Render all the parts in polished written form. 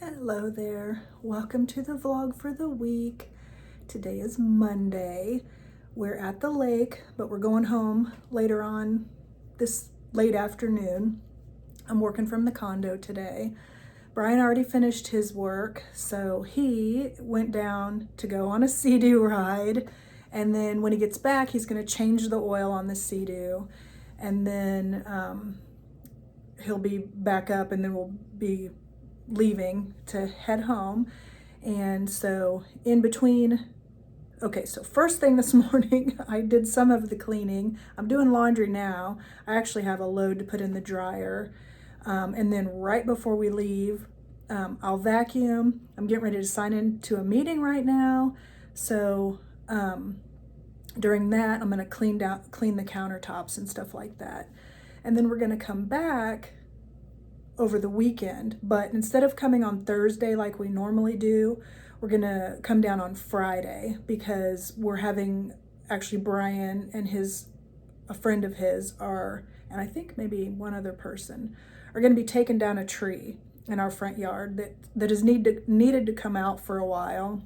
Hello there. Welcome to the vlog for the week. Today is Monday. We're at the lake, but we're going home later on this late afternoon. I'm working from the condo today. Brian already finished his work, so he went down to go on a Sea-Doo ride. And then when he gets back, he's going to change the oil on the Sea-Doo. And then he'll be back up, and then we'll be leaving to head home. And so in between, okay, so first thing this morning, I did some of the cleaning. I'm doing laundry now. I actually have a load to put in the dryer. And then right before we leave, I'll vacuum. I'm getting ready to sign into a meeting right now. So during that, I'm gonna clean the countertops and stuff like that. And then we're gonna come back over the weekend, but instead of coming on Thursday like we normally do, we're gonna come down on Friday because we're having, actually Brian and a friend of his are, and I think maybe one other person, are gonna be taking down a tree in our front yard that is needed to come out for a while.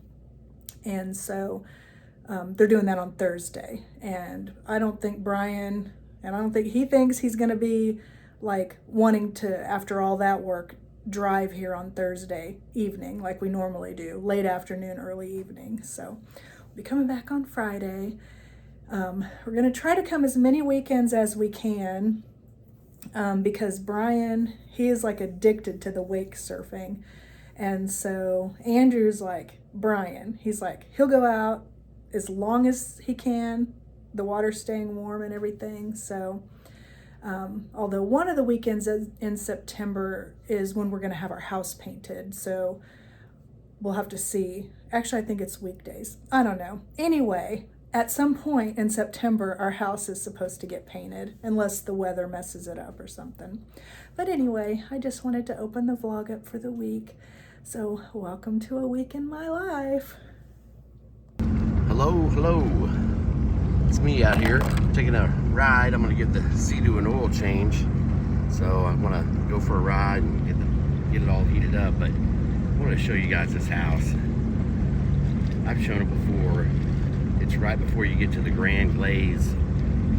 And so they're doing that on Thursday. And I don't think he thinks he's gonna be like wanting to, after all that work, drive here on Thursday evening like we normally do, late afternoon, early evening. So we'll be coming back on Friday. We're gonna try to come as many weekends as we can because Brian, he is like addicted to the wake surfing. And so Andrew's like, Brian, he's like, he'll go out as long as he can, the water's staying warm and everything. So although one of the weekends in September is when we're going to have our house painted. So we'll have to see. Actually, I think it's weekdays. I don't know. Anyway, at some point in September, our house is supposed to get painted unless the weather messes it up or something. But anyway, I just wanted to open the vlog up for the week. So welcome to a week in my life. Hello. It's me out here taking a ride. I'm gonna give the Sea-Doo an oil change. So I wanna go for a ride and get it all heated up, but I wanna show you guys this house. I've shown it before. It's right before you get to the Grand Glaze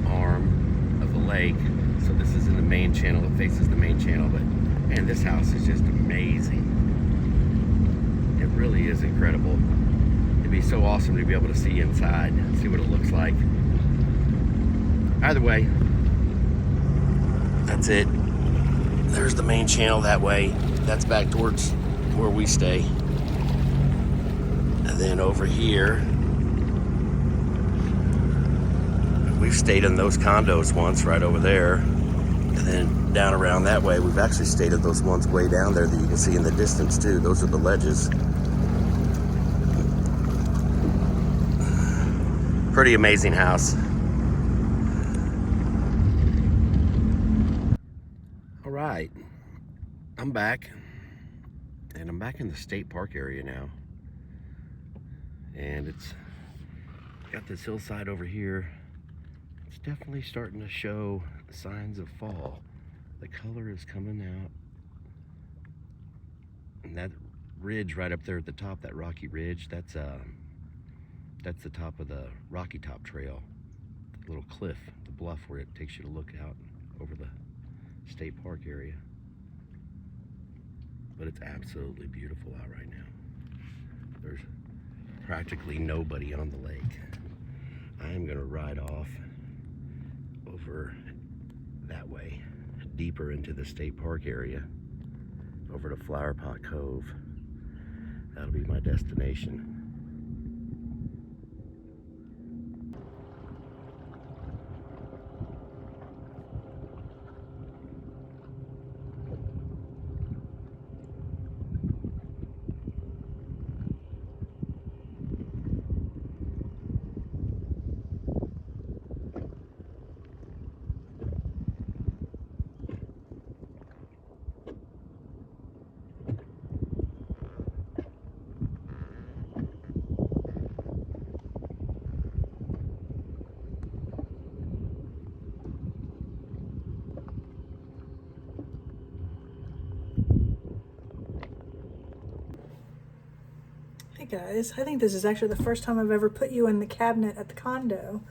arm of the lake. So this is in the main channel, it faces the main channel, but man, this house is just amazing. It really is incredible. It'd be so awesome to be able to see inside, see what it looks like. Either way, that's it. There's the main channel that way. That's back towards where we stay. And then over here, we've stayed in those condos once right over there. And then down around that way, we've actually stayed at those ones way down there that you can see in the distance too. Those are the ledges. Pretty amazing house. All right, I'm back, and I'm back in the state park area now. And it's got this hillside over here. It's definitely starting to show signs of fall. The color is coming out. And that ridge right up there at the top, that rocky ridge, that's the top of the Rocky Top Trail, the little cliff, the bluff where it takes you to look out over the state park area. But it's absolutely beautiful out right now. There's practically nobody on the lake. I am gonna ride off over that way, deeper into the state park area, over to Flower Pot Cove. That'll be my destination. Hi guys, I think this is actually the first time I've ever put you in the cabinet at the condo.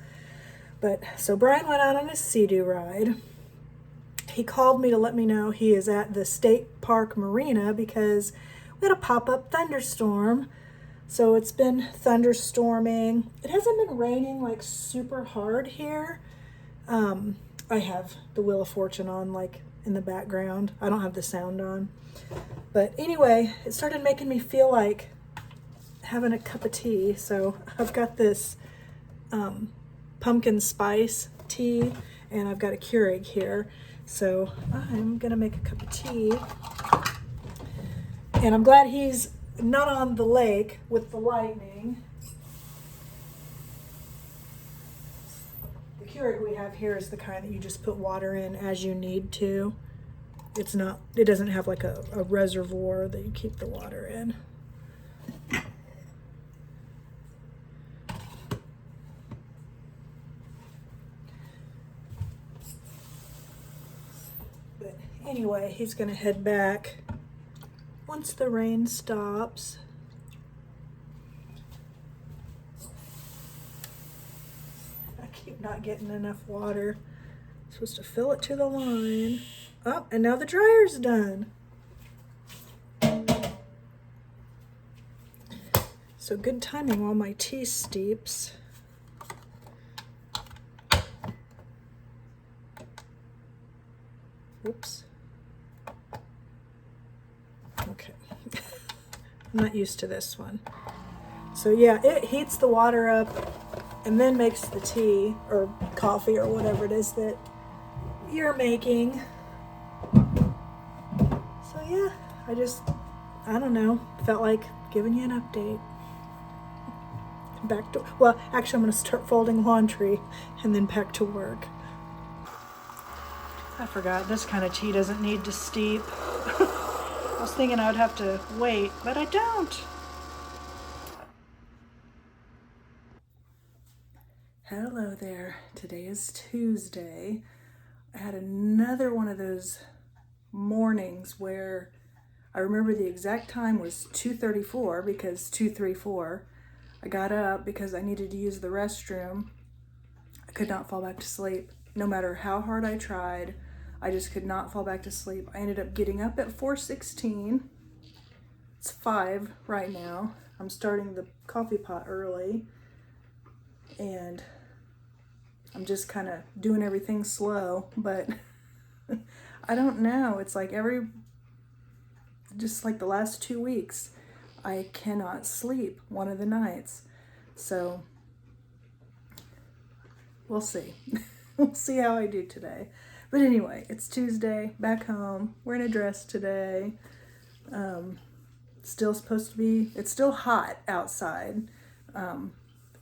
But so Brian went out on his Sea-Doo ride. He called me to let me know he is at the state park marina because we had a pop-up thunderstorm. So it's been thunderstorming. It hasn't been raining like super hard here. I have the Wheel of Fortune on like in the background. I don't have the sound on. But anyway, it started making me feel like having a cup of tea. So I've got this pumpkin spice tea and I've got a Keurig here. So I'm gonna make a cup of tea. And I'm glad he's not on the lake with the lightning. The Keurig we have here is the kind that you just put water in as you need to. It doesn't have like a reservoir that you keep the water in. But anyway, he's gonna head back once the rain stops. I keep not getting enough water. I'm supposed to fill it to the line. Oh, and now the dryer's done. So good timing while my tea steeps. Oops. Okay. I'm not used to this one. So yeah, it heats the water up and then makes the tea or coffee or whatever it is that you're making. So yeah, I don't know, felt like giving you an update. Well, actually I'm gonna start folding laundry and then back to work. I forgot, this kind of tea doesn't need to steep. I was thinking I would have to wait, but I don't. Hello there, today is Tuesday. I had another one of those mornings where I remember the exact time was 2:34 because 2:34. I got up because I needed to use the restroom. I could not fall back to sleep. No matter how hard I tried, I just could not fall back to sleep. I ended up getting up at 4:16. It's 5 right now. I'm starting the coffee pot early and I'm just kind of doing everything slow, but I don't know. It's like just like the last 2 weeks, I cannot sleep one of the nights. So we'll see. We'll see how I do today. But anyway, it's Tuesday, back home. We're in a dress today. Still supposed to be, it's still hot outside.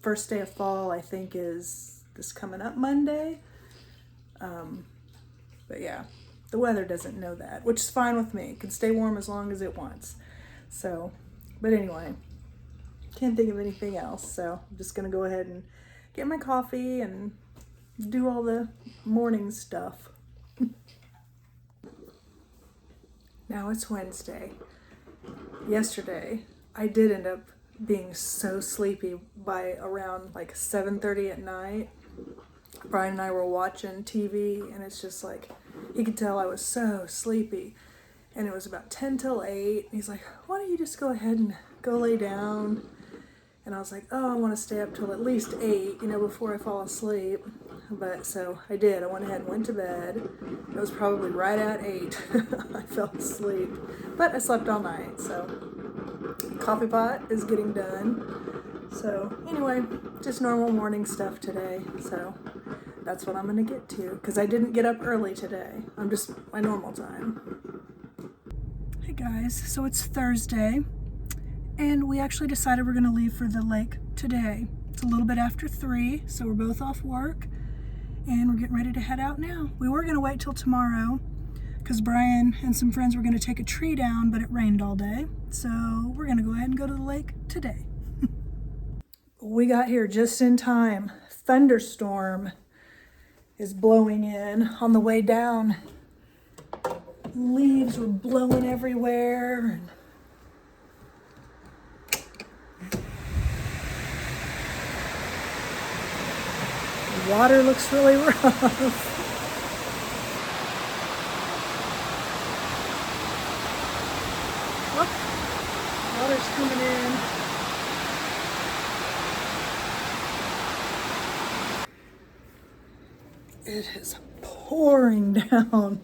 First day of fall, I think, is this coming up Monday. But yeah, the weather doesn't know that, which is fine with me. It can stay warm as long as it wants. So, but anyway, can't think of anything else. So I'm just gonna go ahead and get my coffee and do all the morning stuff. Now it's Wednesday. Yesterday, I did end up being so sleepy by around like 7:30 at night. Brian and I were watching TV and it's just like, he could tell I was so sleepy. And it was about 10 till 8. And he's like, why don't you just go ahead and go lay down? And I was like, oh, I want to stay up till at least 8, before I fall asleep. But so I did. I went ahead and went to bed. It was probably right at 8. I fell asleep. But I slept all night. So coffee pot is getting done. So anyway, just normal morning stuff today. So that's what I'm going to get to. Because I didn't get up early today. I'm just my normal time. Hey guys, so it's Thursday. And we actually decided we're going to leave for the lake today. It's a little bit after 3, so we're both off work. And we're getting ready to head out now. We were going to wait till tomorrow because Brian and some friends were going to take a tree down, but it rained all day. So we're going to go ahead and go to the lake today. We got here just in time. Thunderstorm is blowing in on the way down. Leaves were blowing everywhere. water looks really rough. Oh, water's coming in. It is pouring down.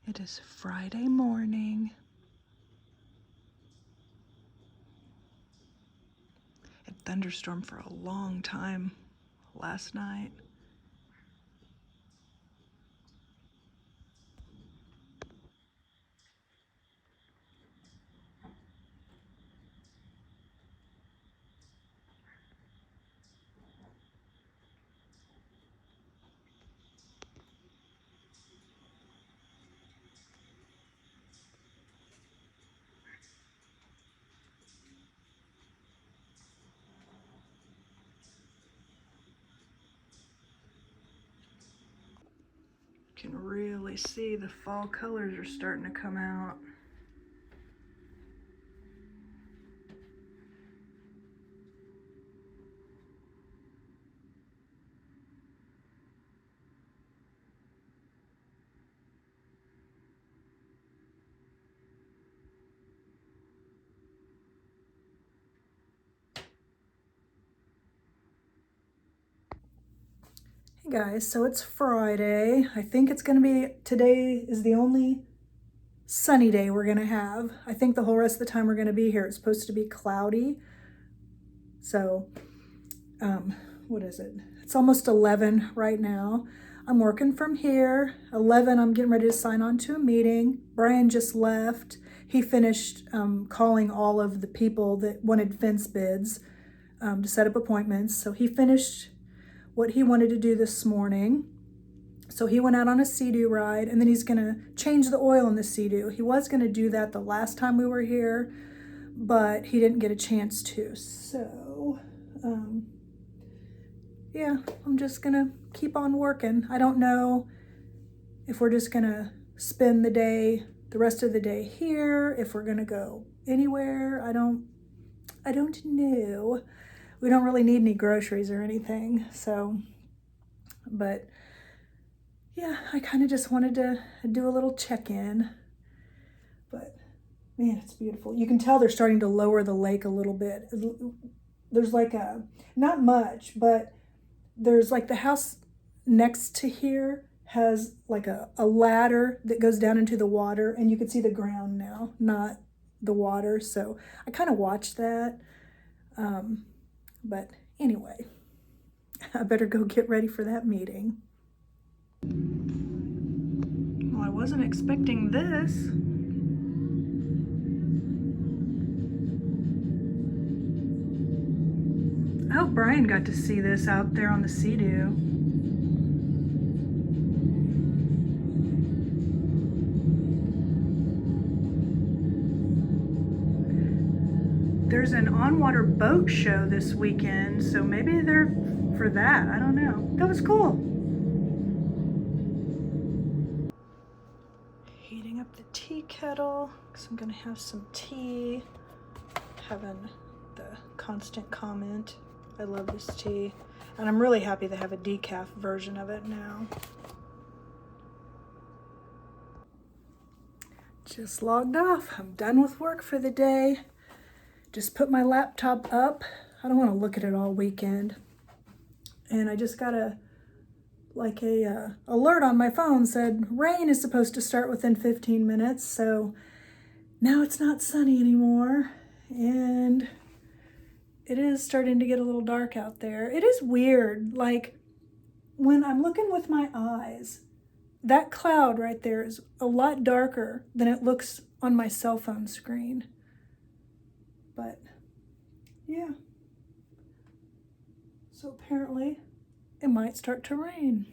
It is Friday morning. It thunderstormed for a long time last night. You can really see the fall colors are starting to come out. Hey guys, so it's Friday. I think it's gonna be, today is the only sunny day we're gonna have. I think the whole rest of the time we're gonna be here, it's supposed to be cloudy. So, what is it? It's almost 11 right now. I'm working from here. 11, I'm getting ready to sign on to a meeting. Brian just left. He finished calling all of the people that wanted fence bids to set up appointments. So he finished what he wanted to do this morning. So he went out on a Sea-Doo ride, and then he's gonna change the oil in the Sea-Doo. He was gonna do that the last time we were here, but he didn't get a chance to. So, yeah, I'm just gonna keep on working. I don't know if we're just gonna spend the rest of the day here, if we're gonna go anywhere. I don't know. We don't really need any groceries or anything, so, but yeah, I kind of just wanted to do a little check-in. But man, it's beautiful. You can tell they're starting to lower the lake a little bit. There's like not much, but there's like the house next to here has like a ladder that goes down into the water, and you can see the ground now, not the water. So I kind of watched that. But anyway, I better go get ready for that meeting. Well, I wasn't expecting this. I hope Brian got to see this out there on the Sea-Doo. There's an on-water boat show this weekend, so maybe they're for that. I don't know. That was cool. Heating up the tea kettle, because I'm gonna have some tea. Having the constant comment, I love this tea. And I'm really happy they have a decaf version of it now. Just logged off. I'm done with work for the day. Just put my laptop up. I don't want to look at it all weekend. And I just got a alert on my phone said rain is supposed to start within 15 minutes. So now it's not sunny anymore. And it is starting to get a little dark out there. It is weird. Like when I'm looking with my eyes, that cloud right there is a lot darker than it looks on my cell phone screen. But yeah, so apparently it might start to rain.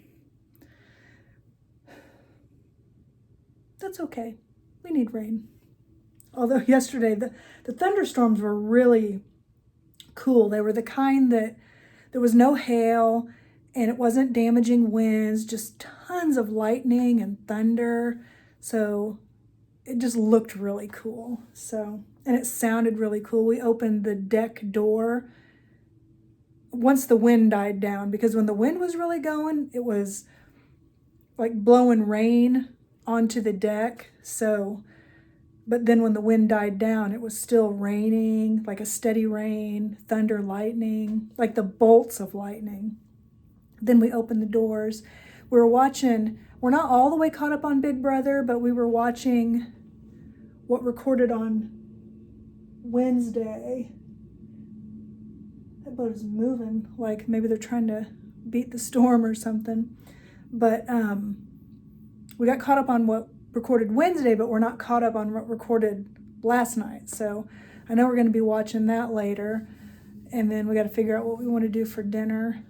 That's okay. We need rain. Although yesterday the thunderstorms were really cool. They were the kind that there was no hail and it wasn't damaging winds, just tons of lightning and thunder. So it just looked really cool. So, and it sounded really cool. We opened the deck door once the wind died down, because when the wind was really going, it was like blowing rain onto the deck. So, but then when the wind died down, it was still raining, like a steady rain, thunder, lightning, like the bolts of lightning. Then we opened the doors. We were watching, we're not all the way caught up on Big Brother, but we were watching what recorded on Wednesday. That boat is moving, like maybe they're trying to beat the storm or something. But we got caught up on what recorded Wednesday, but we're not caught up on what recorded last night. So I know we're going to be watching that later. And then we got to figure out what we want to do for dinner.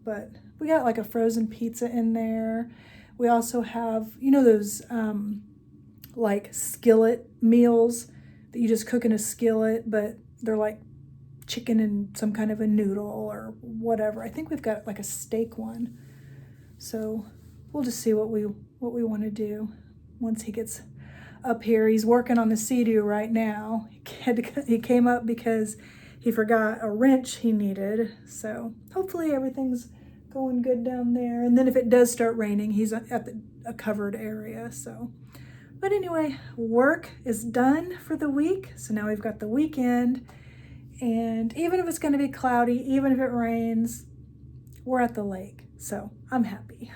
But we got like a frozen pizza in there. We also have, you know, those like skillet meals that you just cook in a skillet, but they're like chicken and some kind of a noodle or whatever. I think we've got like a steak one. So we'll just see what we want to do once he gets up here. He's working on the Sea-Doo right now. He came up because he forgot a wrench he needed. So hopefully everything's going good down there. And then if it does start raining, he's at a covered area. So, but anyway, work is done for the week. So now we've got the weekend. And even if it's going to be cloudy, even if it rains, we're at the lake. So I'm happy.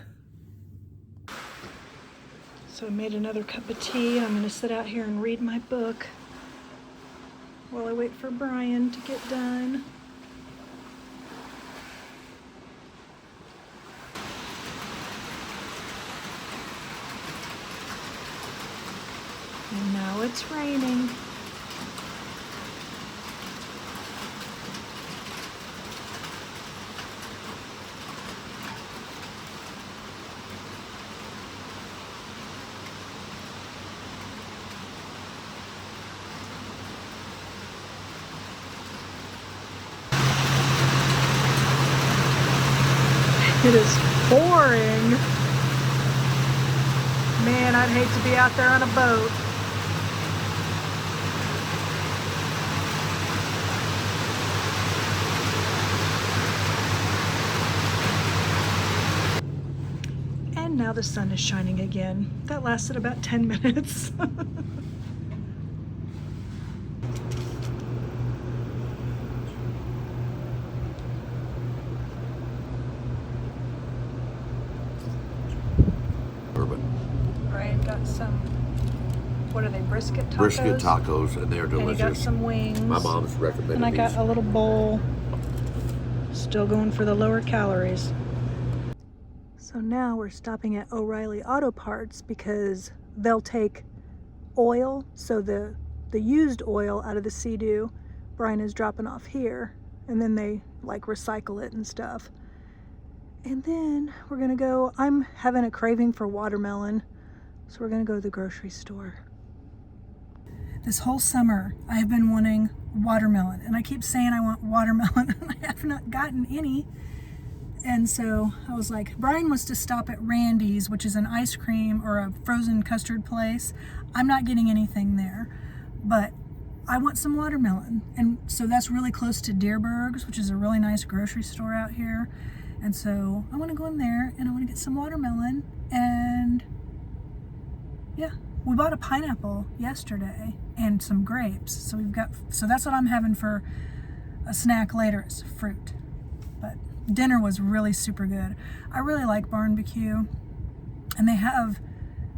So I made another cup of tea. I'm going to sit out here and read my book while I wait for Brian to get done. And now it's raining. It is pouring. Man, I'd hate to be out there on a boat. And now the sun is shining again. That lasted about 10 minutes. Brian got some, what are they, brisket tacos? Brisket tacos, and they're delicious. And he got some wings. My mom's recommended And I got a little bowl. Still going for the lower calories. So now we're stopping at O'Reilly Auto Parts because they'll take oil. So the used oil out of the Sea-Doo, Brian is dropping off here. And then they like recycle it and stuff. And then we're gonna go, I'm having a craving for watermelon. So we're gonna go to the grocery store. This whole summer, I have been wanting watermelon. And I keep saying I want watermelon, and I have not gotten any. And so I was like, Brian wants to stop at Randy's, which is an ice cream or a frozen custard place. I'm not getting anything there, but I want some watermelon. And so that's really close to Deerberg's, which is a really nice grocery store out here. And so I want to go in there and I want to get some watermelon. And yeah, we bought a pineapple yesterday and some grapes. So so that's what I'm having for a snack later, is fruit. But dinner was really super good. I really like barbecue. And they have,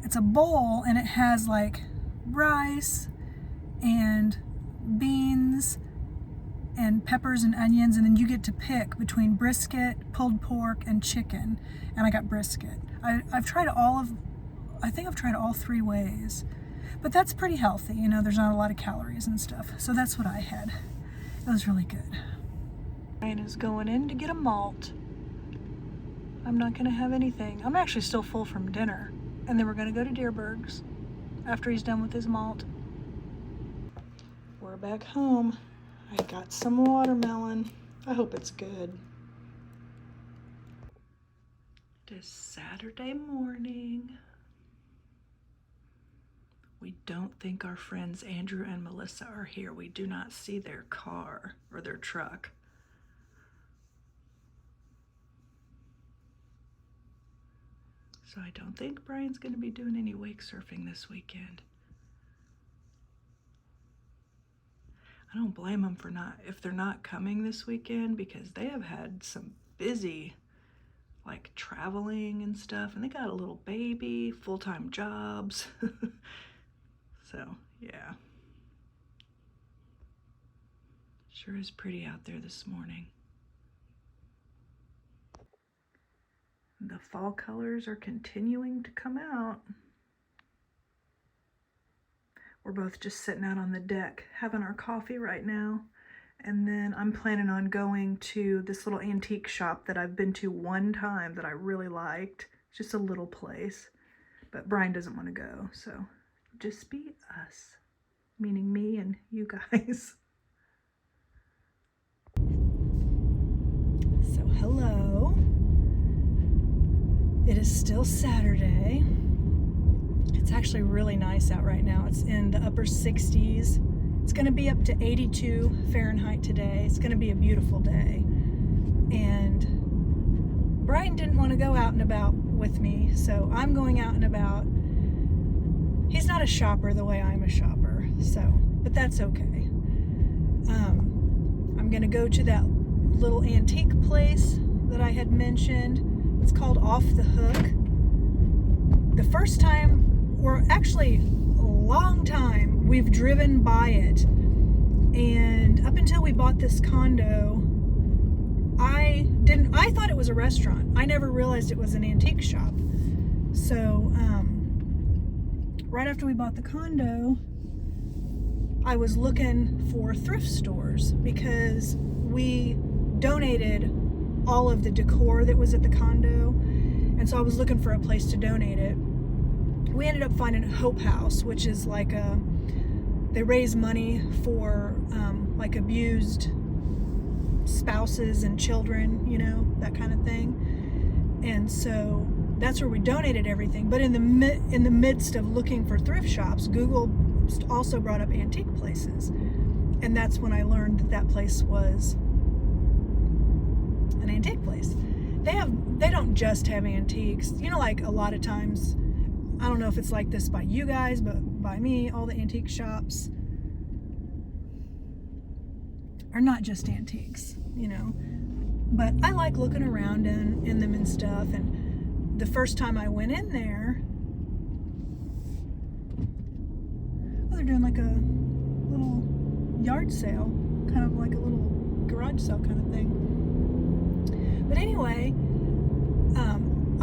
it's a bowl and it has like rice and beans and peppers and onions, and then you get to pick between brisket, pulled pork, and chicken. And I got brisket. I've tried I think I've tried all three ways. But that's pretty healthy, you know, there's not a lot of calories and stuff. So that's what I had. It was really good. Ryan is going in to get a malt. I'm not gonna have anything. I'm actually still full from dinner. And then we're gonna go to Deerberg's after he's done with his malt. back home. I got some watermelon. I hope it's good. It is Saturday morning. We don't think our friends Andrew and Melissa are here. We do not see their car or their truck. So I don't think Brian's going to be doing any wake surfing this weekend. I don't blame them for if they're not coming this weekend, because they have had some busy, like, traveling and stuff, and they got a little baby, full-time jobs. So, yeah. Sure is pretty out there this morning. The fall colors are continuing to come out. We're both just sitting out on the deck having our coffee right now. And then I'm planning on going to this little antique shop that I've been to one time that I really liked. It's just a little place. But Brian doesn't want to go, so just be us. Meaning me and you guys. So hello. It is still Saturday. It's actually really nice out right now. It's in the upper 60s. It's going to be up to 82 Fahrenheit today. It's going to be a beautiful day. And Brian didn't want to go out and about with me, so I'm going out and about. He's not a shopper the way I'm a shopper, but that's okay. I'm going to go to that little antique place that I had mentioned. It's called Off the Hook. The first time, or actually a long time, we've driven by it, and up until we bought this condo, I thought it was a restaurant. I never realized it was an antique shop. So right after we bought the condo, I was looking for thrift stores because we donated all of the decor that was at the condo, and so I was looking for a place to donate it. We ended up finding Hope House, which is like they raise money for like abused spouses and children, you know, that kind of thing. And so that's where we donated everything. But in the midst of looking for thrift shops, Google also brought up antique places, and that's when I learned that place was an antique place. They don't just have antiques, you know, like a lot of times. I don't know if it's like this by you guys, but by me, all the antique shops are not just antiques, you know. But I like looking around in them and stuff. And the first time I went in there, they're doing like a little yard sale, kind of like a little garage sale kind of thing. But anyway,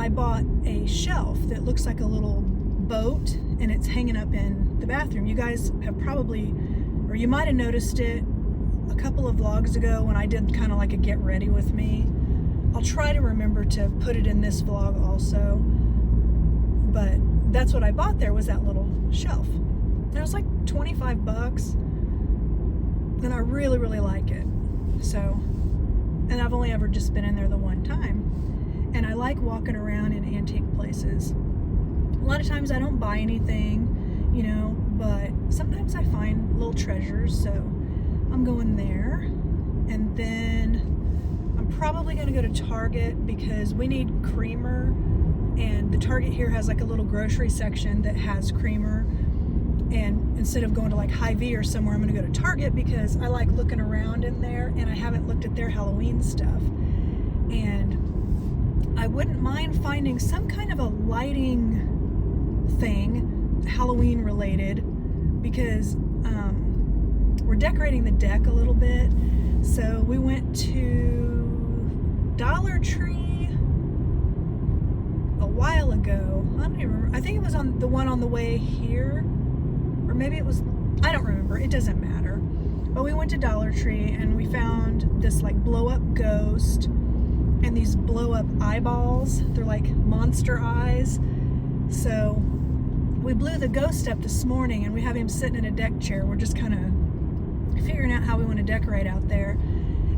I bought a shelf that looks like a little boat, and it's hanging up in the bathroom. You guys have probably, or you might have noticed it a couple of vlogs ago when I did kind of like a get ready with me. I'll try to remember to put it in this vlog also. But that's what I bought there, was that little shelf. It was like 25 bucks. And I really, really like it. So, and I've only ever just been in there the one time. And I like walking around in antique places. A lot of times I don't buy anything, you know, but sometimes I find little treasures, so I'm going there. And then I'm probably going to go to Target because we need creamer, and the Target here has like a little grocery section that has creamer. And instead of going to like Hy-Vee or somewhere, I'm going to go to Target because I like looking around in there, and I haven't looked at their Halloween stuff. And I wouldn't mind finding some kind of a lighting thing, Halloween related, because we're decorating the deck a little bit. So we went to Dollar Tree a while ago. I don't even remember. I think it was on the one on the way here, or maybe it was, I don't remember. It doesn't matter. But we went to Dollar Tree and we found this like blow up ghost and these blow up eyeballs. They're like monster eyes. So we blew the ghost up this morning, and we have him sitting in a deck chair. We're just kind of figuring out how we want to decorate out there.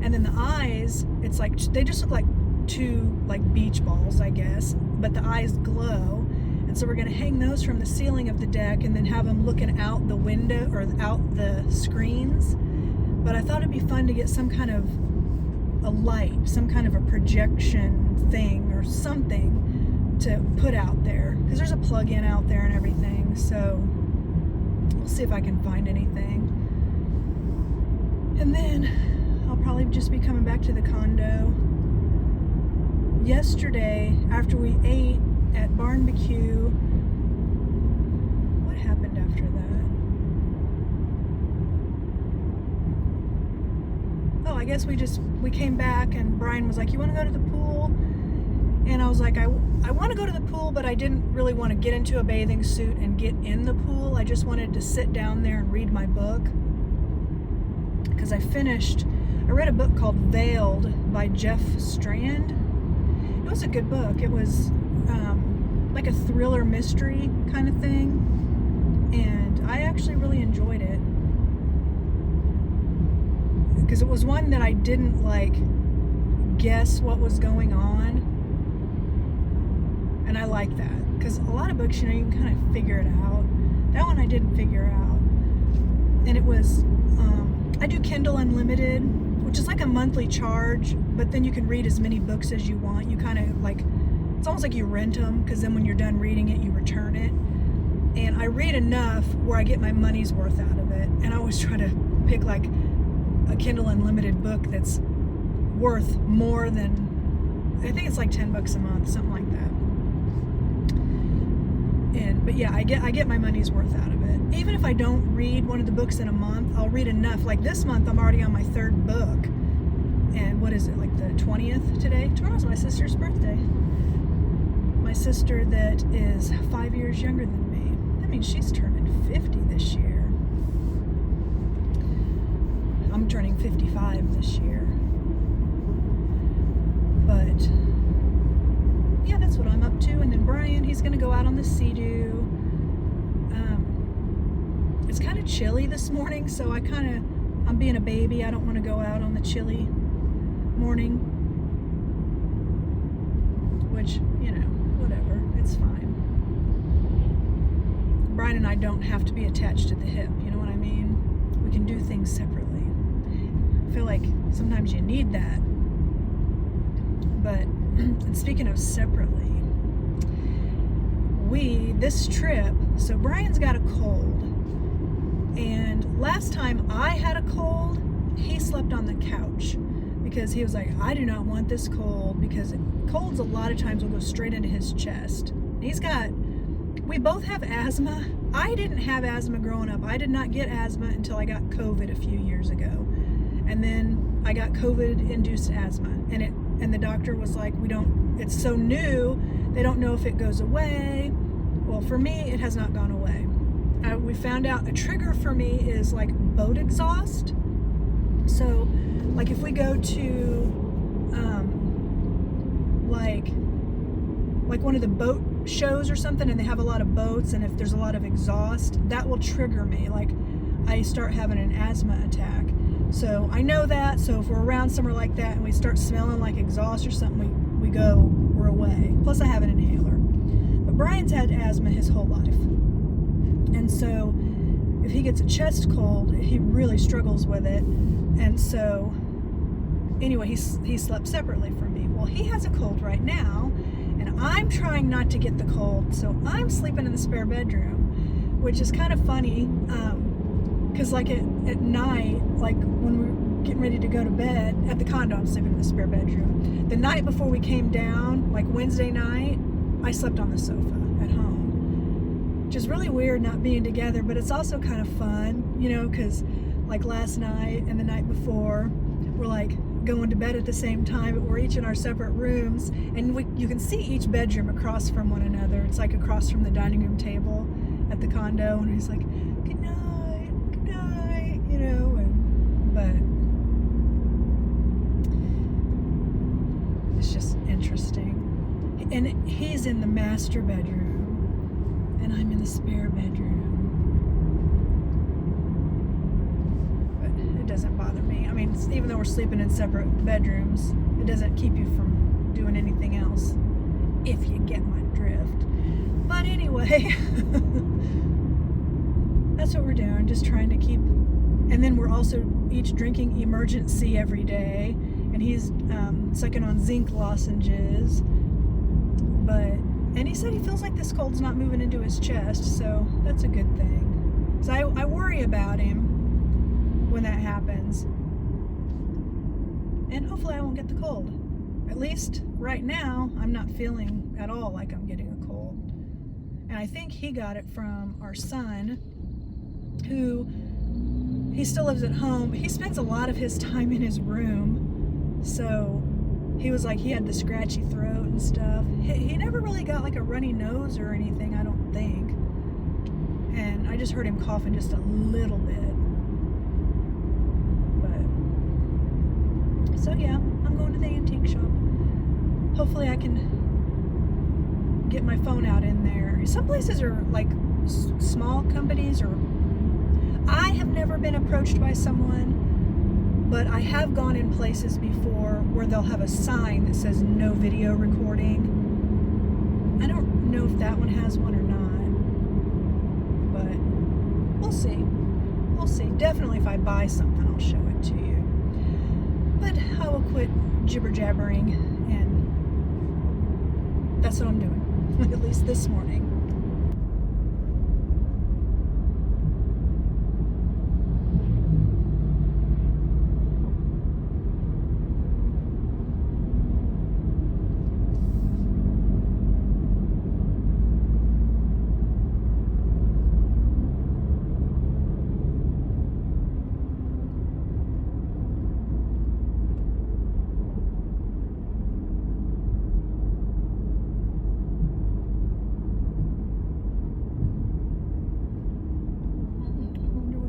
And then the eyes, it's like, they just look like two like beach balls, I guess, but the eyes glow. And so we're going to hang those from the ceiling of the deck and then have them looking out the window or out the screens. But I thought it'd be fun to get some kind of a light, some kind of a projection thing or something to put out there, because there's a plug-in out there and everything. So we'll see if I can find anything. And then I'll probably just be coming back to the condo. Yesterday, after we ate at barbecue, what happened after that? Oh, I guess we came back and Brian was like, you want to go to the pool? And I was like, I want to go to the pool, but I didn't really want to get into a bathing suit and get in the pool. I just wanted to sit down there and read my book. Because I read a book called Veiled by Jeff Strand. It was a good book. It was like a thriller mystery kind of thing. And I actually really enjoyed it. Because it was one that I didn't like guess what was going on. And I like that. Because a lot of books, you can kind of figure it out. That one I didn't figure out. And it was, I do Kindle Unlimited, which is like a monthly charge, but then you can read as many books as you want. You kind of like, it's almost like you rent them, because then when you're done reading it, you return it. And I read enough where I get my money's worth out of it. And I always try to pick like a Kindle Unlimited book that's worth more than, I think it's like $10 a month, something like that. But yeah, I get my money's worth out of it. Even if I don't read one of the books in a month, I'll read enough. Like this month, I'm already on my 3rd book. And what is it, like the 20th today? Tomorrow's my sister's birthday. My sister that is 5 years younger than me. That means she's turning 50 this year. I'm turning 55 this year. But yeah, that's what I'm up to. And then Brian, he's going to go out on the Sea-Doo. It's kind of chilly this morning, so I'm being a baby. I don't want to go out on the chilly morning. Which, whatever. It's fine. Brian and I don't have to be attached to the hip. You know what I mean? We can do things separately. I feel like sometimes you need that. But, and speaking of separately, this trip, so Brian's got a cold. And last time I had a cold, he slept on the couch because he was like, I do not want this cold, because colds a lot of times will go straight into his chest. We both have asthma. I didn't have asthma growing up. I did not get asthma until I got COVID a few years ago. And then I got COVID-induced asthma. And the doctor was like, it's so new, they don't know if it goes away. Well, for me, it has not gone away. We found out a trigger for me is like boat exhaust. So, like if we go to like one of the boat shows or something, and they have a lot of boats, and if there's a lot of exhaust, that will trigger me. Like I start having an asthma attack. So I know that. So if we're around somewhere like that and we start smelling like exhaust or something, we're away. Plus I have an inhaler. But Brian's had asthma his whole life. And so if he gets a chest cold, he really struggles with it. And so anyway, he slept separately from me. Well, he has a cold right now, and I'm trying not to get the cold. So I'm sleeping in the spare bedroom, which is kind of funny. Because like at night, like when we're getting ready to go to bed, at the condo, I'm sleeping in the spare bedroom. The night before we came down, like Wednesday night, I slept on the sofa at home. Which is really weird not being together, but it's also kind of fun, because like last night and the night before, we're like going to bed at the same time, but we're each in our separate rooms, and you can see each bedroom across from one another. It's like across from the dining room table at the condo, and he's like, good night, but it's just interesting. And he's in the master bedroom, and I'm in the spare bedroom. But it mean, even though we're sleeping in separate bedrooms, it doesn't keep you from doing anything else, if you get my drift. But anyway, that's what we're doing, just trying to keep. And then we're also each drinking Emergency every day, and he's sucking on zinc lozenges. And he said he feels like this cold's not moving into his chest, so that's a good thing. So I worry about him when that happens. And hopefully I won't get the cold. At least right now, I'm not feeling at all like I'm getting a cold. And I think he got it from our son, who, he still lives at home. He spends a lot of his time in his room, so he was like, he had the scratchy throat and stuff. He never really got like a runny nose or anything, I don't think. And I just heard him coughing just a little bit. But, so yeah, I'm going to the antique shop. Hopefully I can get my phone out in there. Some places are like small companies, or I have never been approached by someone, but I have gone in places before where they'll have a sign that says no video recording. I don't know if that one has one or not, but we'll see. We'll see. Definitely if I buy something, I'll show it to you. But I will quit jibber jabbering, and that's what I'm doing, at least this morning.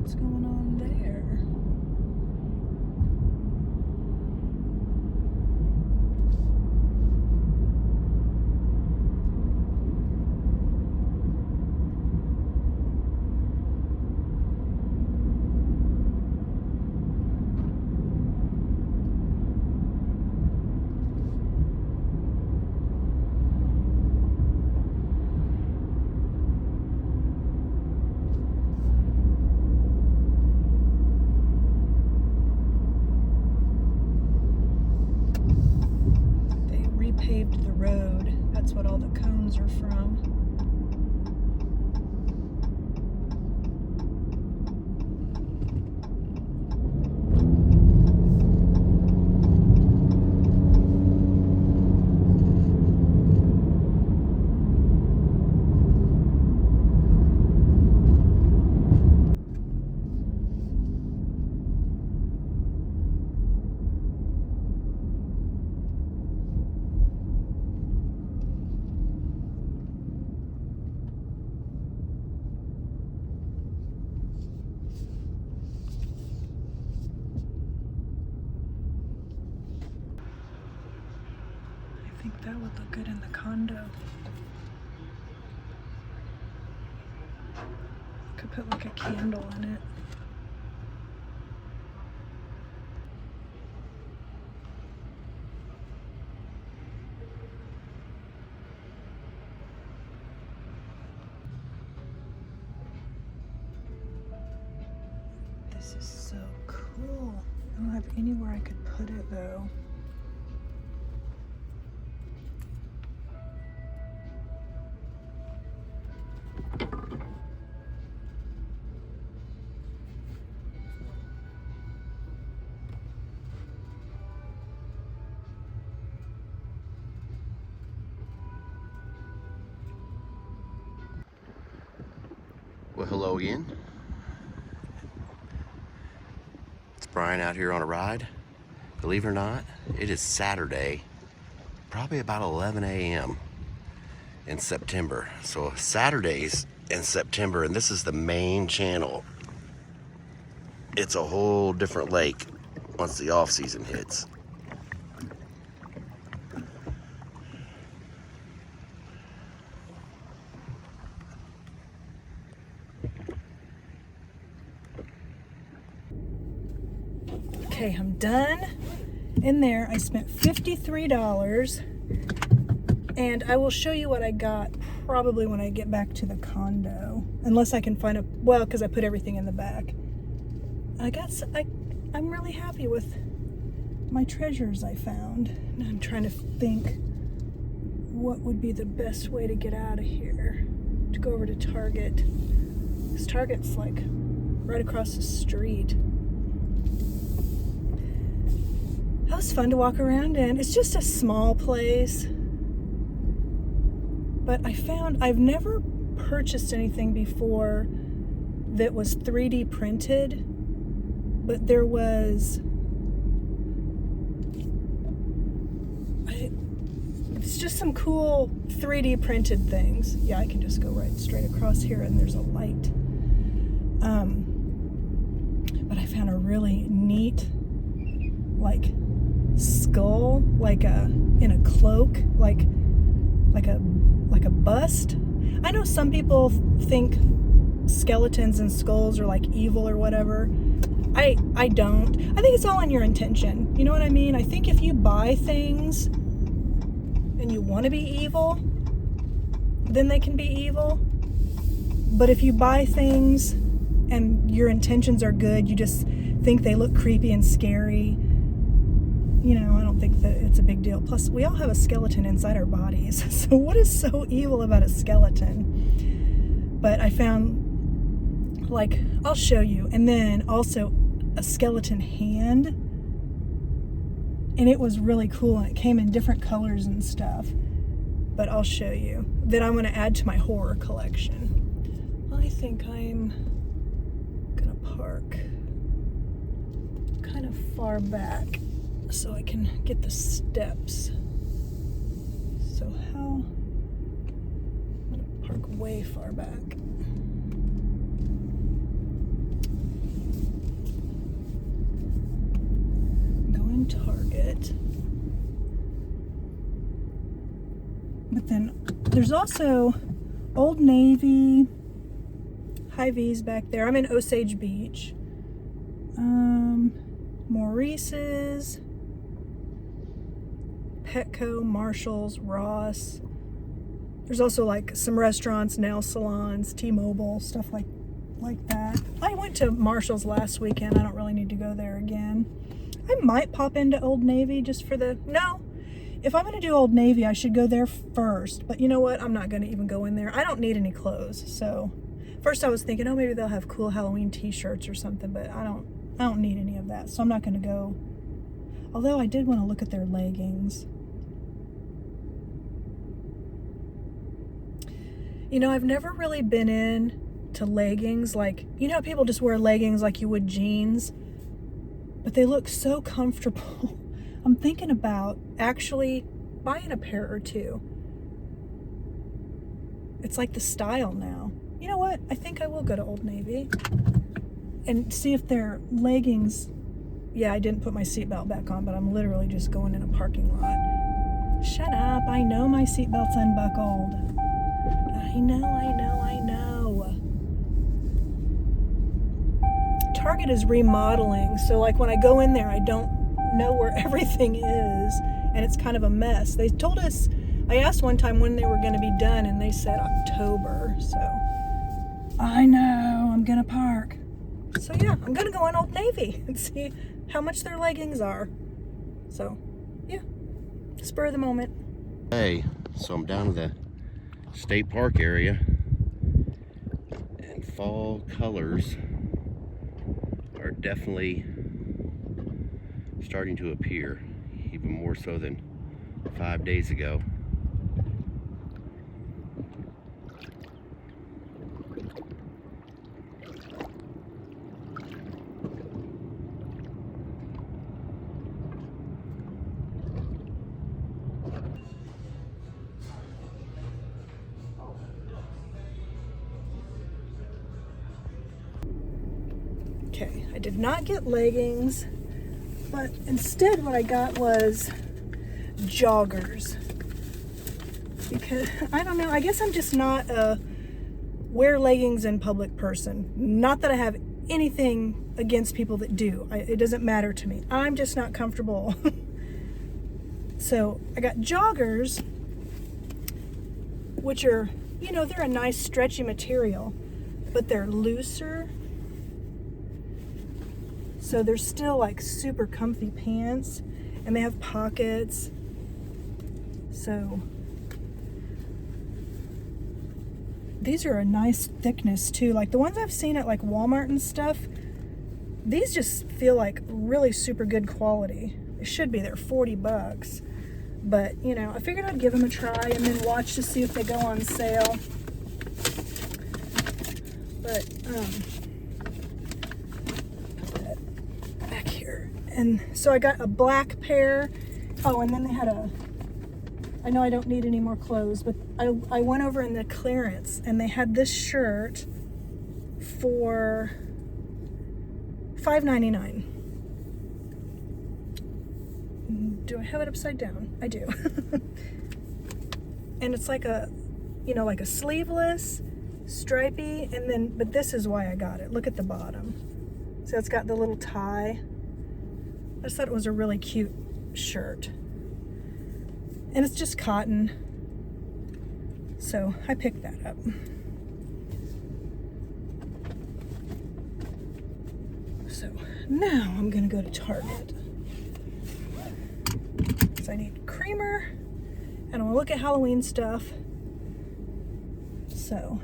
What's going on there? Paved the road. That's what all the cones are from. I think that would look good in the condo. Could put like a candle in it. This is so cool. I don't have anywhere I could put it though. Well, hello again. It's Brian out here on a ride. Believe it or not, it is Saturday, probably about 11 a.m. in September. So Saturdays in September, and this is the main channel. It's a whole different lake once the off season hits. Okay, I'm done in there. I spent $53, and I will show you what I got probably when I get back to the condo, unless I can find a, well, because I put everything in the back. I'm really happy with my treasures I found. And I'm trying to think what would be the best way to get out of here. To go over to Target. This Target's like right across the street. That was fun to walk around in. It's just a small place. But I found I've never purchased anything before that was 3D printed, but there was it's just some cool 3D printed things. Yeah, I can just go right straight across here and there's a light. But I found a really neat like skull, like in a cloak, like a bust. I know some people think skeletons and skulls are like evil or whatever. I don't. I think it's all in your intention. You know what I mean? I think if you buy things and you want to be evil, then they can be evil. But if you buy things and your intentions are good, you just think they look creepy and scary, you know, I don't think that it's a big deal. Plus, we all have a skeleton inside our bodies. So what is so evil about a skeleton? But I found, like, I'll show you. And then also a skeleton hand. And it was really cool. And it came in different colors and stuff. But I'll show you. That I'm going to add to my horror collection. I think I'm going to park kind of far back, so I can get the steps. So how? I'm gonna park way far back. Go in Target. But then there's also Old Navy, Hy-Vee's back there. I'm in Osage Beach. Maurice's, Petco, Marshall's, Ross. There's also like some restaurants, nail salons, T-Mobile, stuff like that. I went to Marshall's last weekend. I don't really need to go there again. I might pop into Old Navy just for the, no. If I'm going to do Old Navy, I should go there first. But you know what? I'm not going to even go in there. I don't need any clothes. So first I was thinking, oh, maybe they'll have cool Halloween t-shirts or something, but I don't need any of that, so I'm not going to go. Although I did want to look at their leggings. You know, I've never really been in to leggings. Like, you know, people just wear leggings like you would jeans, but they look so comfortable. I'm thinking about actually buying a pair or two. It's like the style now. You know what? I think I will go to Old Navy and see if their leggings. Yeah, I didn't put my seatbelt back on, but I'm literally just going in a parking lot. Shut up. I know my seatbelt's unbuckled. I know. Target is remodeling, so like when I go in there, I don't know where everything is, and it's kind of a mess. They told us, I asked one time when they were going to be done, and they said October, so I know I'm going to park. So yeah, I'm going to go in Old Navy and see how much their leggings are. So yeah, spur of the moment. Hey, so I'm down to the state park area, and fall colors are definitely starting to appear, even more so than 5 days ago. Okay, I did not get leggings, but instead what I got was joggers. Because, I don't know, I guess I'm just not a wear leggings in public person. Not that I have anything against people that do. It doesn't matter to me. I'm just not comfortable. So I got joggers, which are, you know, they're a nice stretchy material, but they're looser. So they're still like super comfy pants, and they have pockets. So these are a nice thickness too. Like the ones I've seen at like Walmart and stuff, these just feel like really super good quality. It should be, they're $40. But, you know, I figured I'd give them a try and then watch to see if they go on sale. But, put that back here. And so I got a black pair. Oh, and then they had I know I don't need any more clothes, but I went over in the clearance and they had this shirt for $5.99. Do I have it upside down? I do. And it's like a, you know, like a sleeveless, stripy, and then, but this is why I got it. Look at the bottom. So it's got the little tie. I just thought it was a really cute shirt. And it's just cotton. So I picked that up. So now I'm gonna go to Target. I need creamer, and I'm gonna look at Halloween stuff. So,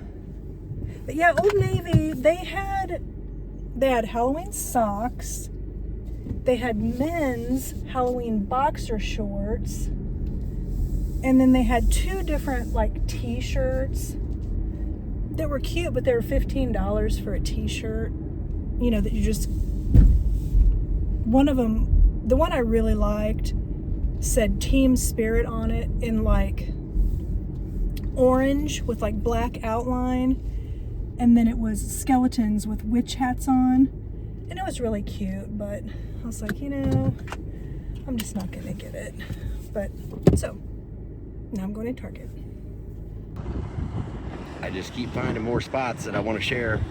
but yeah, Old Navy, they had Halloween socks, they had men's Halloween boxer shorts, and then they had two different like t-shirts that were cute, but they were $15 for a t-shirt, you know, that you just, one of them, the one I really liked, said Team Spirit on it in like orange with like black outline, and then it was skeletons with witch hats on, and it was really cute. But I was like, you know, I'm just not gonna get it. But so now I'm going to Target. I just keep finding more spots that I want to share.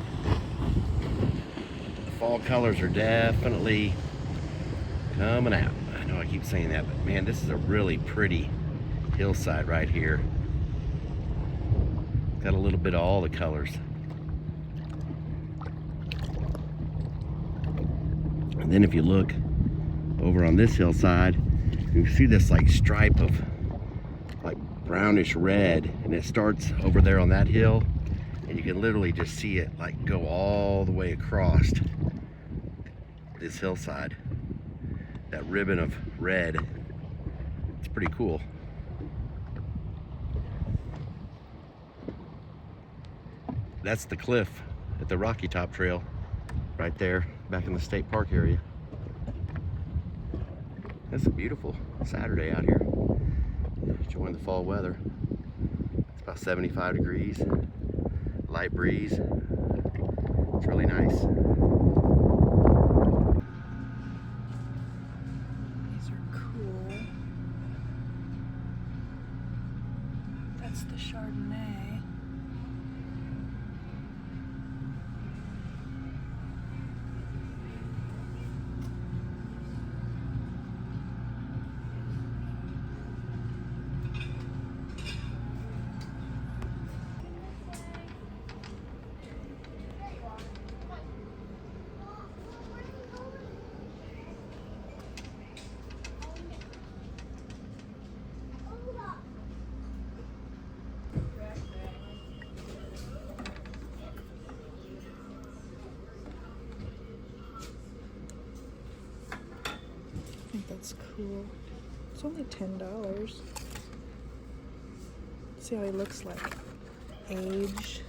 The fall colors are definitely coming out. I know I keep saying that, but man, this is a really pretty hillside right here. It's got a little bit of all the colors. And then if you look over on this hillside, you can see this like stripe of like brownish red, and it starts over there on that hill, and you can literally just see it like go all the way across this hillside. That ribbon of red. It's pretty cool. That's the cliff at the Rocky Top Trail right there back in the state park area. It's a beautiful Saturday out here. Enjoying the fall weather. It's about 75 degrees, light breeze. It's really nice. The Chardonnay. I think that's cool. It's only $10. See how he looks like aged.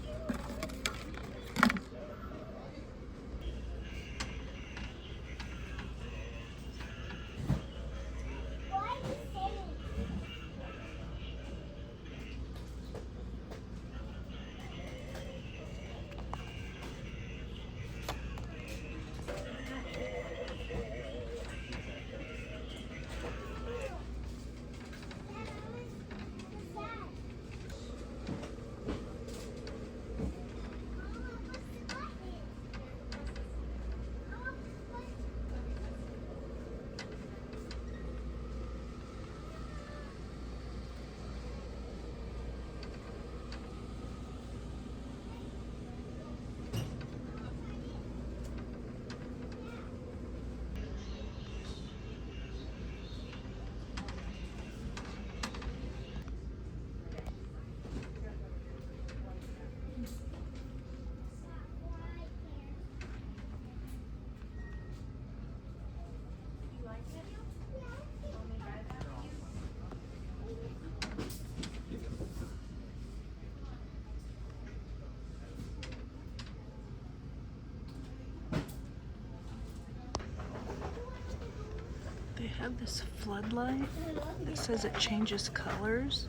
They have this floodlight that says it changes colors.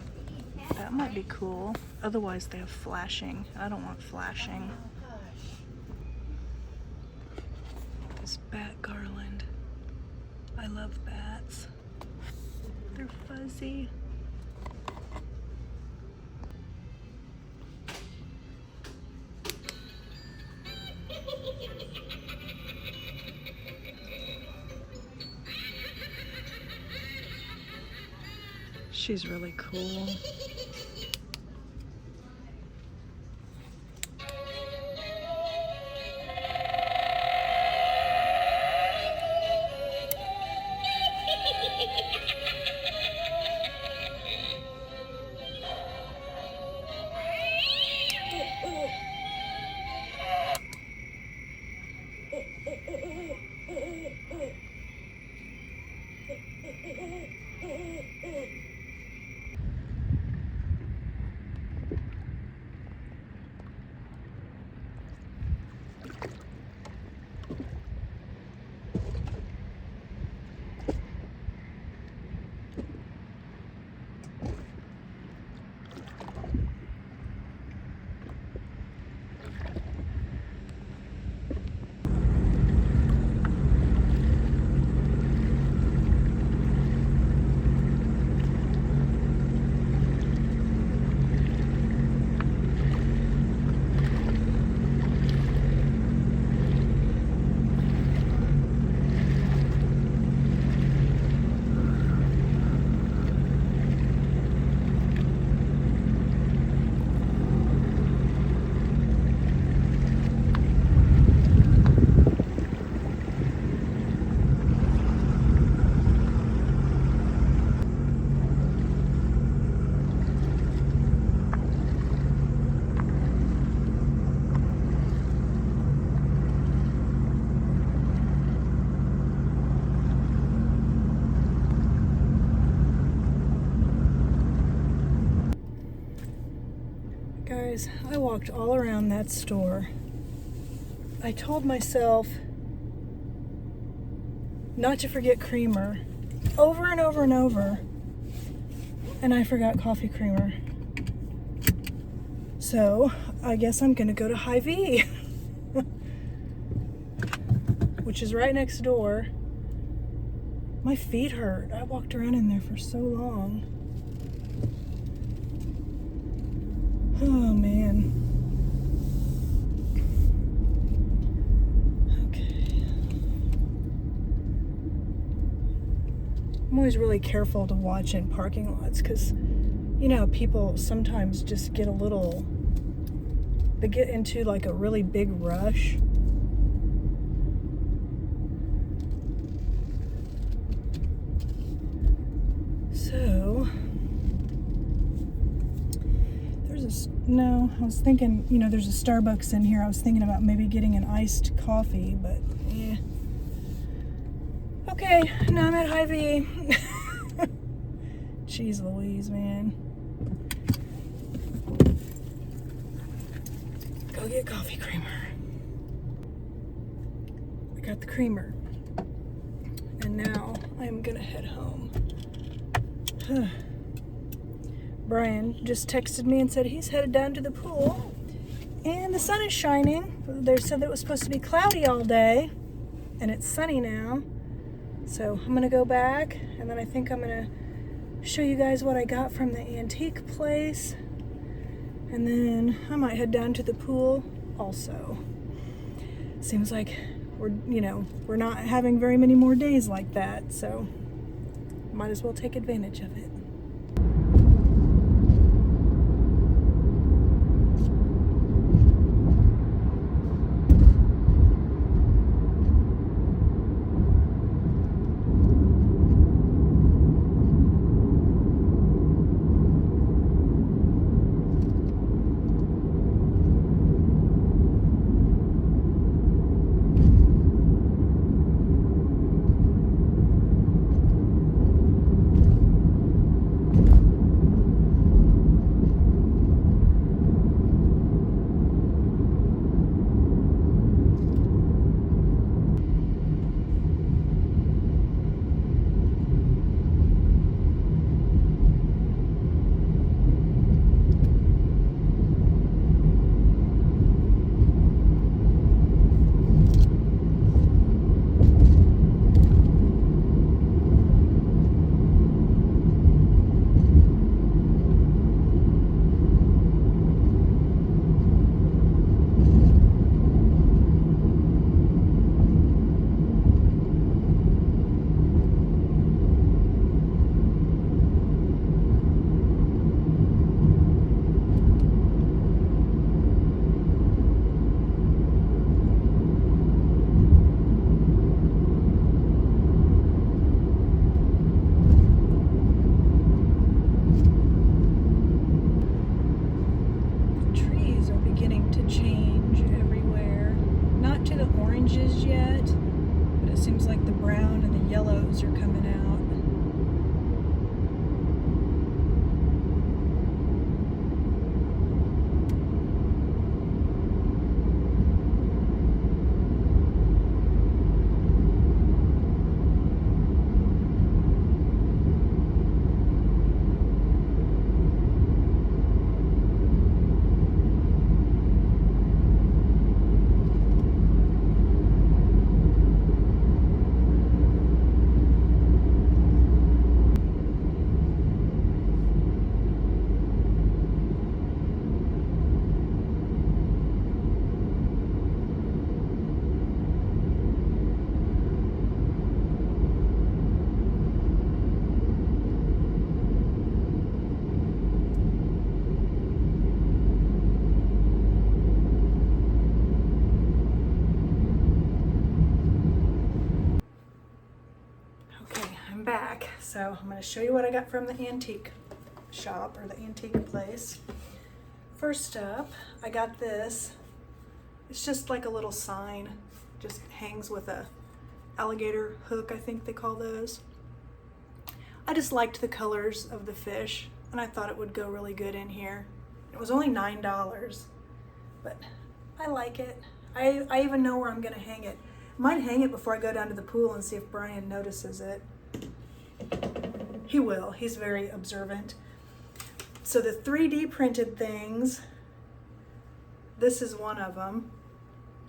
That might be cool. Otherwise they have flashing. I don't want flashing. This bat garland. I love bats. They're fuzzy. She's really cool. Guys, I walked all around that store. I told myself not to forget creamer over and over and over, and I forgot coffee creamer. So I guess I'm gonna go to Hy-Vee, which is right next door. My feet hurt. I walked around in there for so long. Oh man. Okay. I'm always really careful to watch in parking lots because, you know, people sometimes just get they get into like a really big rush. So, no, I was thinking, you know, there's a Starbucks in here. I was thinking about maybe getting an iced coffee, but yeah. Okay, now I'm at Hy-Vee. Jeez Louise, man. Go get coffee creamer. I got the creamer. And now I'm gonna head home. Brian just texted me and said he's headed down to the pool and the sun is shining. They said that it was supposed to be cloudy all day and it's sunny now. So I'm gonna go back and then I think I'm gonna show you guys what I got from the antique place, and then I might head down to the pool also. Seems like we're not having very many more days like that, so might as well take advantage of it. brown and the yellows are coming out. Back. So I'm going to show you what I got from the antique shop or the antique place. First up, I got this. It's just like a little sign, just hangs with a alligator hook, I think they call those. I just liked the colors of the fish and I thought it would go really good in here. It was only $9, but I like it. I even know where I'm going to hang it. Might hang it before I go down to the pool and see if Brian notices it. He will. He's very observant. So the 3D printed things, this is one of them.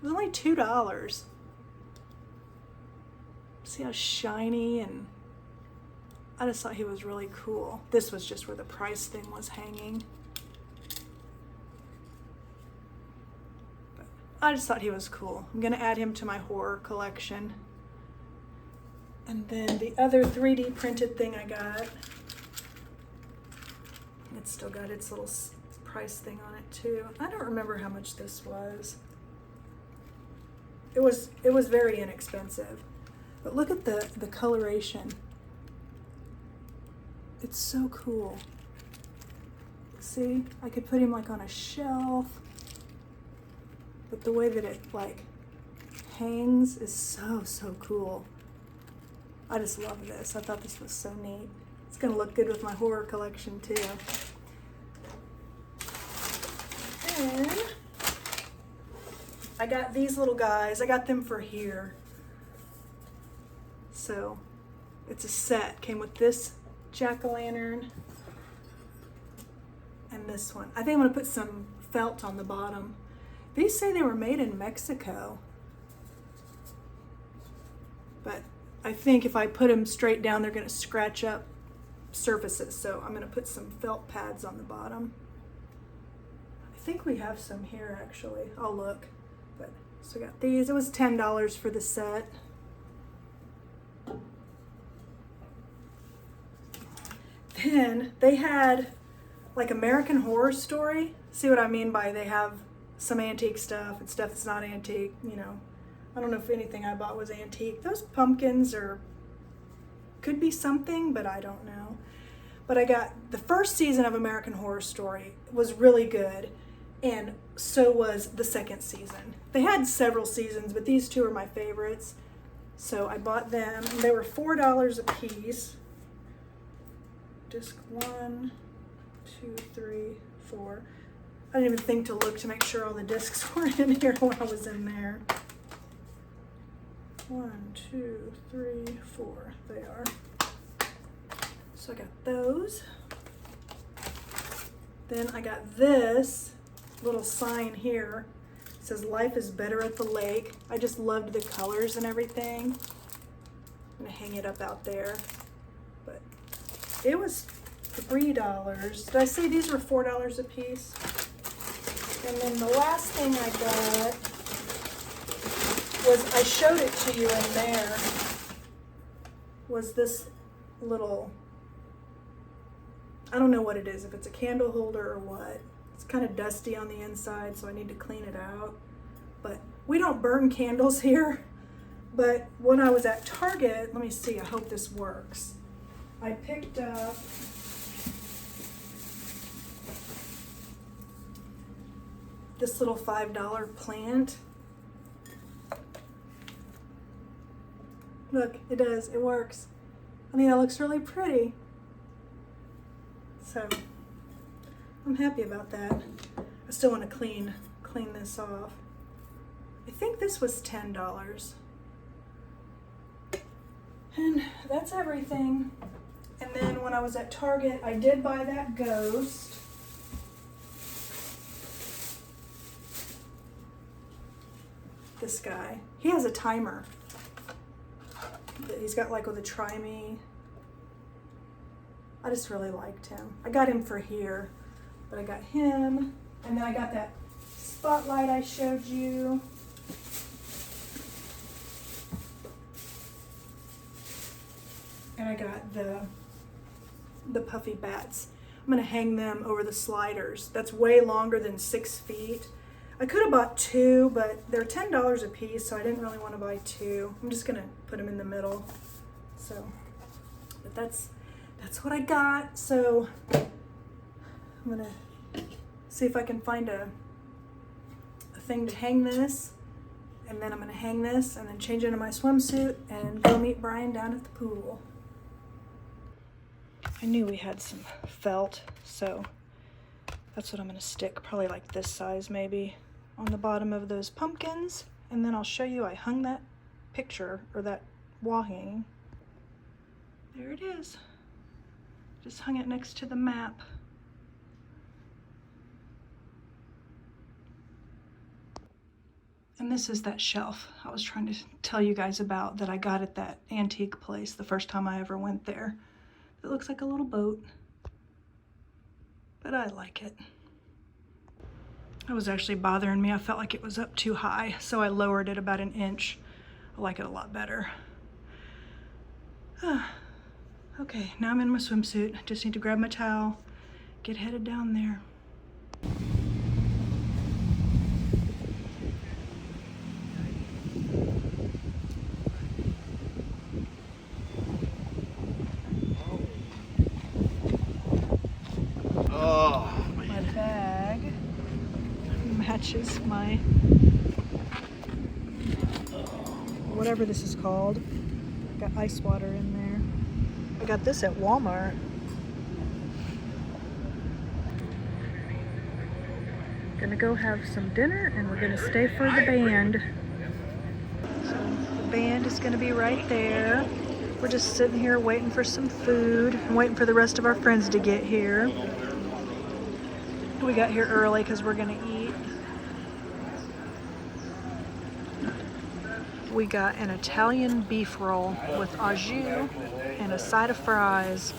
It was only $2. See how shiny, and I just thought he was really cool. This was just where the price thing was hanging. But I just thought he was cool. I'm gonna add him to my horror collection. And then the other 3D printed thing I got, it's still got its little price thing on it too. I don't remember how much this was. It was very inexpensive. But look at the coloration. It's so cool. See, I could put him like on a shelf. But the way that it like hangs is so cool. I just love this. I thought this was so neat. It's gonna look good with my horror collection too. And I got these little guys. I got them for here. So it's a set. Came with this jack-o'-lantern and this one. I think I'm gonna put some felt on the bottom. These say they were made in Mexico, but I think if I put them straight down, they're gonna scratch up surfaces. So I'm gonna put some felt pads on the bottom. I think we have some here actually. I'll look. But so I got these. It was $10 for the set. Then they had like American Horror Story. See what I mean by they have some antique stuff and stuff that's not antique, you know. I don't know if anything I bought was antique. Those pumpkins could be something, but I don't know. But I got the first season of American Horror Story. It was really good, and so was the second season. They had several seasons, but these two are my favorites. So I bought them. They were $4 a piece. Disc 1, 2, 3, 4. I didn't even think to look to make sure all the discs were in here when I was in there. 1, 2, 3, 4. They are. So I got those. Then I got this little sign here. It says "Life is better at the lake." I just loved the colors and everything. I'm gonna hang it up out there. But it was $3. Did I say these were $4 a piece? And then the last thing I got was, I showed it to you in there, was this little, I don't know what it is, if it's a candle holder or what. It's kind of dusty on the inside, so I need to clean it out. But we don't burn candles here. But when I was at Target, let me see, I hope this works. I picked up this little $5 plant. Look, it does, it works. I mean, it looks really pretty. So, I'm happy about that. I still want to clean this off. I think this was $10. And that's everything. And then when I was at Target, I did buy that ghost. This guy. He has a timer. He's got like with a try me. I just really liked him. I got him for here, but I got him. And then I got that spotlight I showed you. And I got the puffy bats. I'm gonna hang them over the sliders. That's way longer than 6 feet. I could have bought two, but they're $10 a piece, so I didn't really want to buy two. I'm just gonna put them in the middle. So, but that's what I got. So I'm gonna see if I can find a thing to hang this, and then I'm gonna hang this and then change into my swimsuit and go meet Brian down at the pool. I knew we had some felt, so that's what I'm gonna stick, probably like this size maybe, on the bottom of those pumpkins. And then I'll show you I hung that picture, or that wall hanging. There it is. Just hung it next to the map. And this is that shelf I was trying to tell you guys about that I got at that antique place the first time I ever went there. It looks like a little boat, but I like it. It was actually bothering me. I felt like it was up too high, so I lowered it about an inch. I like it a lot better. Okay, now I'm in my swimsuit. Just need to grab my towel, get headed down there. My bag matches my, whatever this is called. Got ice water in there. I got this at Walmart. Gonna go have some dinner and we're gonna stay for the band. So the band is gonna be right there. We're just sitting here waiting for some food and waiting for the rest of our friends to get here. We got here early because we're gonna eat. We got an Italian beef roll with au jus and a side of fries.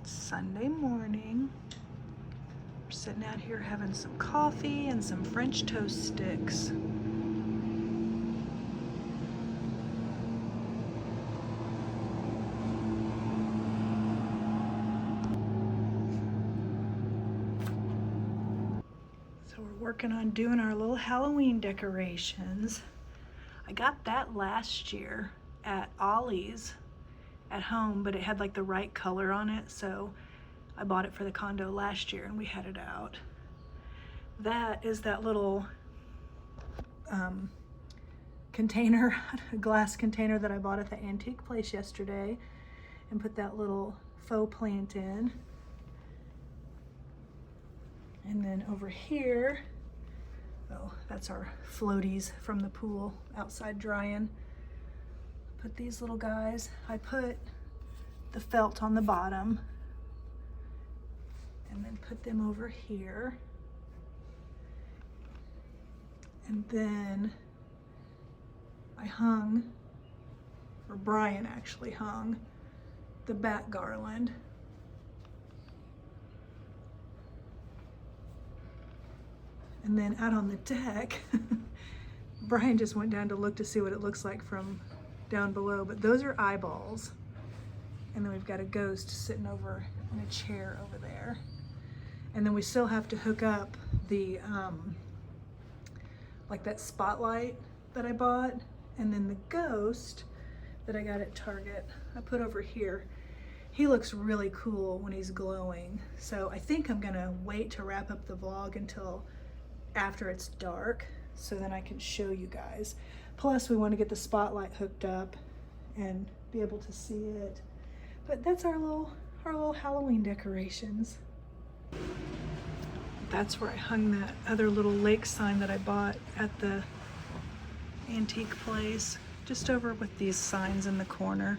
Sunday morning. We're sitting out here having some coffee and some French toast sticks. So we're working on doing our little Halloween decorations. I got that last year at Ollie's at home, but it had like the right color on it, so I bought it for the condo last year and we had it out. That is that little container, glass container that I bought at the antique place yesterday, and put that little faux plant in. And then over here, oh, that's our floaties from the pool outside drying. Put these little guys, I put the felt on the bottom and then put them over here. And then I hung, or Brian actually hung, the bat garland. And then out on the deck, Brian just went down to look to see what it looks like from down below, but those are eyeballs. And then we've got a ghost sitting over in a chair over there. And then we still have to hook up the, like that spotlight that I bought. And then the ghost that I got at Target, I put over here. He looks really cool when he's glowing. So I think I'm gonna wait to wrap up the vlog until after it's dark, so then I can show you guys. Plus we want to get the spotlight hooked up and be able to see it. But that's our little Halloween decorations. That's where I hung that other little lake sign that I bought at the antique place, just over with these signs in the corner.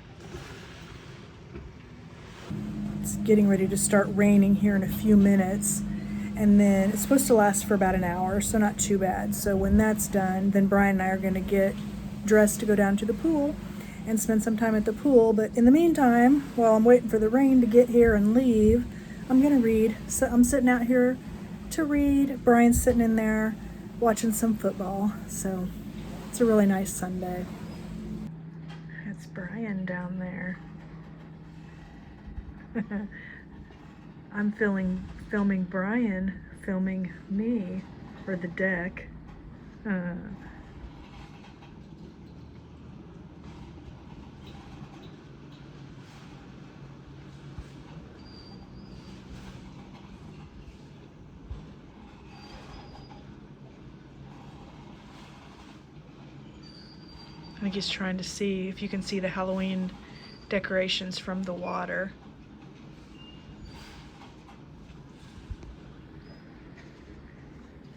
It's getting ready to start raining here in a few minutes, and then it's supposed to last for about an hour, so not too bad. So when that's done, then Brian and I are going to get dressed to go down to the pool and spend some time at the pool. But in the meantime, while I'm waiting for the rain to get here and leave, I'm going to read. So I'm sitting out here to read. Brian's sitting in there watching some football. So it's a really nice Sunday. That's Brian down there. I'm filming Brian filming me for the deck. I think he's trying to see if you can see the Halloween decorations from the water.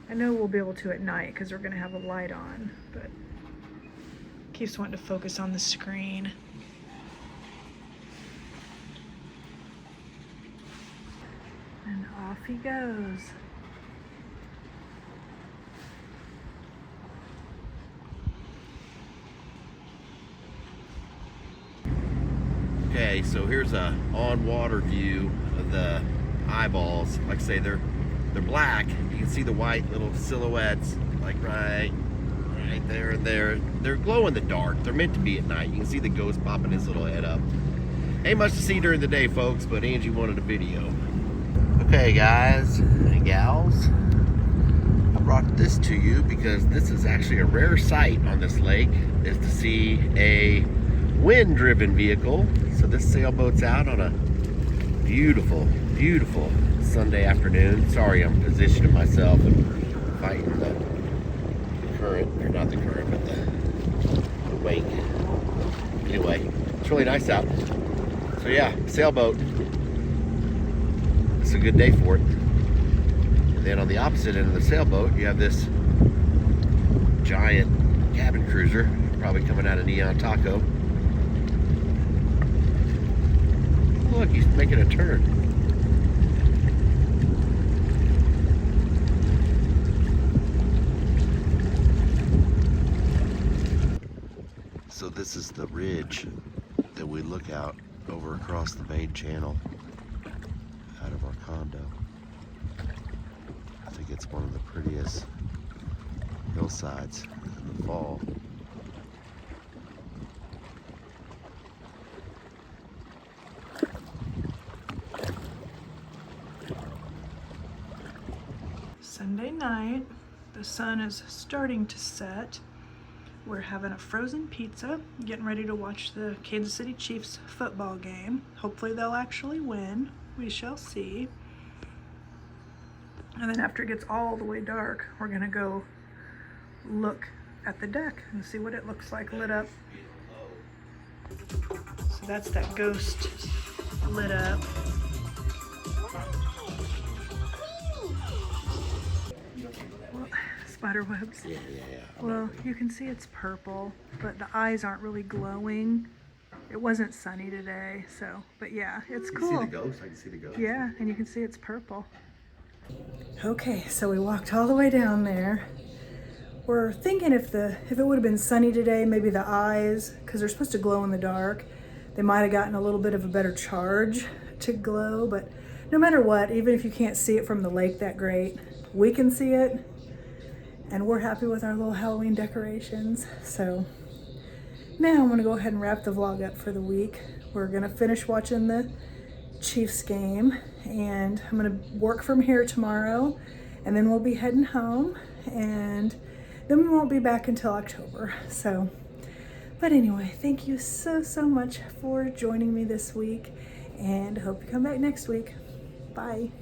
I know we'll be able to at night because we're going to have a light on, but keeps wanting to focus on the screen. And off he goes. Okay, so here's a on-water view of the eyeballs. Like I say, they're black. You can see the white little silhouettes, like right there and there. They're glow in the dark. They're meant to be at night. You can see the ghost popping his little head up. Ain't much to see during the day, folks, but Angie wanted a video. Okay, guys and gals, I brought this to you because this is actually a rare sight on this lake, is to see a wind-driven vehicle. So this sailboat's out on a beautiful Sunday afternoon. Sorry, I'm positioning myself and fighting the current, or not the current, but the wake. Anyway, it's really nice out. So yeah, sailboat. It's a good day for it. And then on the opposite end of the sailboat, you have this giant cabin cruiser, probably coming out of Neon Taco. Look, he's making a turn. So this is the ridge that we look out over across the main channel out of our condo. I think it's one of the prettiest hillsides in the fall. Sunday night, the sun is starting to set. We're having a frozen pizza, getting ready to watch the Kansas City Chiefs football game. Hopefully they'll actually win. We shall see. And then after it gets all the way dark, we're gonna go look at the deck and see what it looks like lit up. So that's that ghost lit up. Spider webs. Yeah. Well, you can see it's purple, but the eyes aren't really glowing. It wasn't sunny today, so, but yeah, it's cool. You see the ghost? I can see the ghost. Yeah, and you can see it's purple. Okay, so we walked all the way down there. We're thinking if it would have been sunny today, maybe the eyes, because they're supposed to glow in the dark, they might have gotten a little bit of a better charge to glow, but no matter what, even if you can't see it from the lake that great, we can see it. And we're happy with our little Halloween decorations. So Now I'm gonna go ahead and wrap the vlog up for the week. We're gonna finish watching the Chiefs game, and I'm gonna work from here tomorrow, and then we'll be heading home, and then we won't be back until October. So, but anyway, thank you so much for joining me this week, and hope you come back next week. Bye.